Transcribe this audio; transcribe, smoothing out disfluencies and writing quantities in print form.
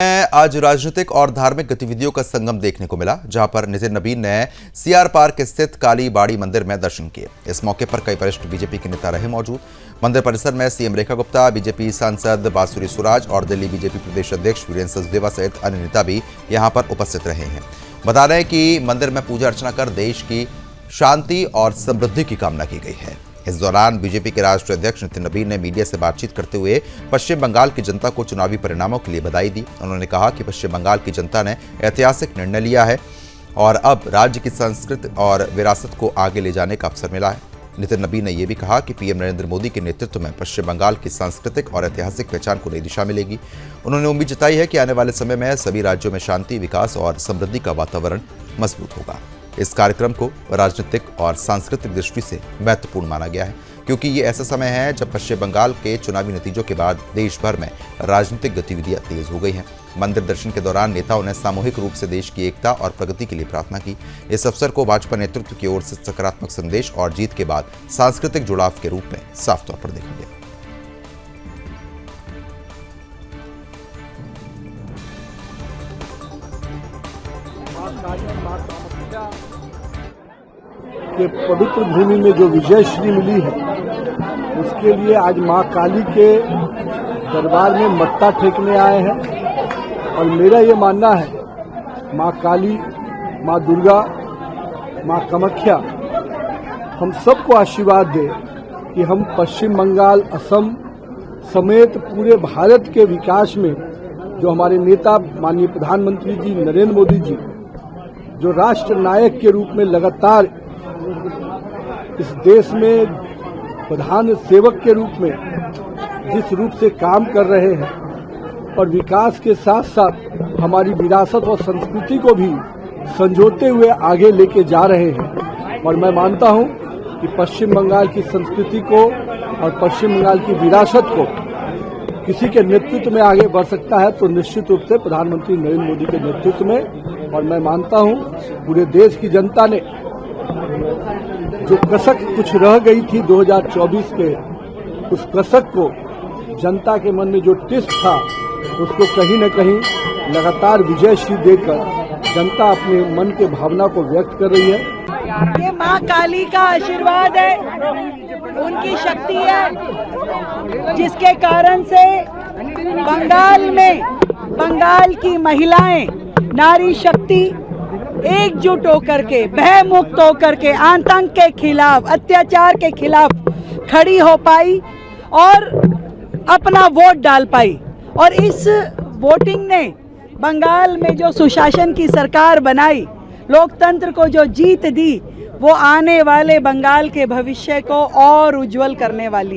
आज राजनीतिक और धार्मिक गतिविधियों का संगम देखने को मिला, जहां पर नितिन नबीन ने सीआर पार्क स्थित काली बाड़ी मंदिर में दर्शन किए। इस मौके पर कई वरिष्ठ बीजेपी के नेता रहे मौजूद। मंदिर परिसर में सीएम रेखा गुप्ता, बीजेपी सांसद बांसुरी सुराज और दिल्ली बीजेपी प्रदेश अध्यक्ष वीरेंद्र सचदेवा सहित अन्य नेता भी यहां पर उपस्थित रहे हैं। बता दें कि मंदिर में पूजा अर्चना कर देश की शांति और समृद्धि की कामना की गई है। इस दौरान बीजेपी के राष्ट्रीय अध्यक्ष नितिन नबीन ने मीडिया से बातचीत करते हुए पश्चिम बंगाल की जनता को चुनावी परिणामों के लिए बधाई दी। उन्होंने कहा कि पश्चिम बंगाल की जनता ने ऐतिहासिक निर्णय लिया है और अब राज्य की संस्कृति और विरासत को आगे ले जाने का अवसर मिला है। नितिन नबीन ने यह भी कहा कि पीएम नरेंद्र मोदी के नेतृत्व में पश्चिम बंगाल की सांस्कृतिक और ऐतिहासिक पहचान को नई दिशा मिलेगी। उन्होंने उम्मीद जताई है कि आने वाले समय में सभी राज्यों में शांति, विकास और समृद्धि का वातावरण मजबूत होगा। इस कार्यक्रम को राजनीतिक और सांस्कृतिक दृष्टि से महत्वपूर्ण माना गया है, क्योंकि ये ऐसा समय है जब पश्चिम बंगाल के चुनावी नतीजों के बाद देश भर में राजनीतिक गतिविधियां तेज हो गई हैं। मंदिर दर्शन के दौरान नेताओं ने सामूहिक रूप से देश की एकता और प्रगति के लिए प्रार्थना की। इस अवसर को भाजपा नेतृत्व की ओर से सकारात्मक संदेश और जीत के बाद सांस्कृतिक जुड़ाव के रूप में साफ तौर पर देखा गया। के पवित्र भूमि में जो विजय श्री मिली है, उसके लिए आज मां काली के दरबार में मत्था टेकने आए हैं। और मेरा ये मानना है, मां काली, मां दुर्गा, मां कामाख्या हम सबको आशीर्वाद दे कि हम पश्चिम बंगाल, असम समेत पूरे भारत के विकास में जो हमारे नेता माननीय प्रधानमंत्री जी नरेंद्र मोदी जी, जो राष्ट्र नायक के रूप में लगातार इस देश में प्रधान सेवक के रूप में जिस रूप से काम कर रहे हैं और विकास के साथ साथ हमारी विरासत और संस्कृति को भी संजोते हुए आगे लेके जा रहे हैं। और मैं मानता हूं कि पश्चिम बंगाल की संस्कृति को और पश्चिम बंगाल की विरासत को किसी के नेतृत्व में आगे बढ़ सकता है तो निश्चित रूप से प्रधानमंत्री नरेंद्र मोदी के नेतृत्व में। और मैं मानता हूं पूरे देश की जनता ने जो कसक कुछ रह गई थी 2024 के, उस कसक को जनता के मन में जो टिस्ट था, उसको कहीं न कहीं लगातार विजय श्री देकर जनता अपने मन के भावना को व्यक्त कर रही है। ये माँ काली का आशीर्वाद है, उनकी शक्ति है, जिसके कारण से बंगाल में बंगाल की महिलाएं, नारी शक्ति एकजुट होकर के, भय मुक्त होकर के, आतंक के खिलाफ, अत्याचार के खिलाफ खड़ी हो पाई और अपना वोट डाल पाई। और इस वोटिंग ने बंगाल में जो सुशासन की सरकार बनाई, लोकतंत्र को जो जीत दी, वो आने वाले बंगाल के भविष्य को और उज्जवल करने वाली है।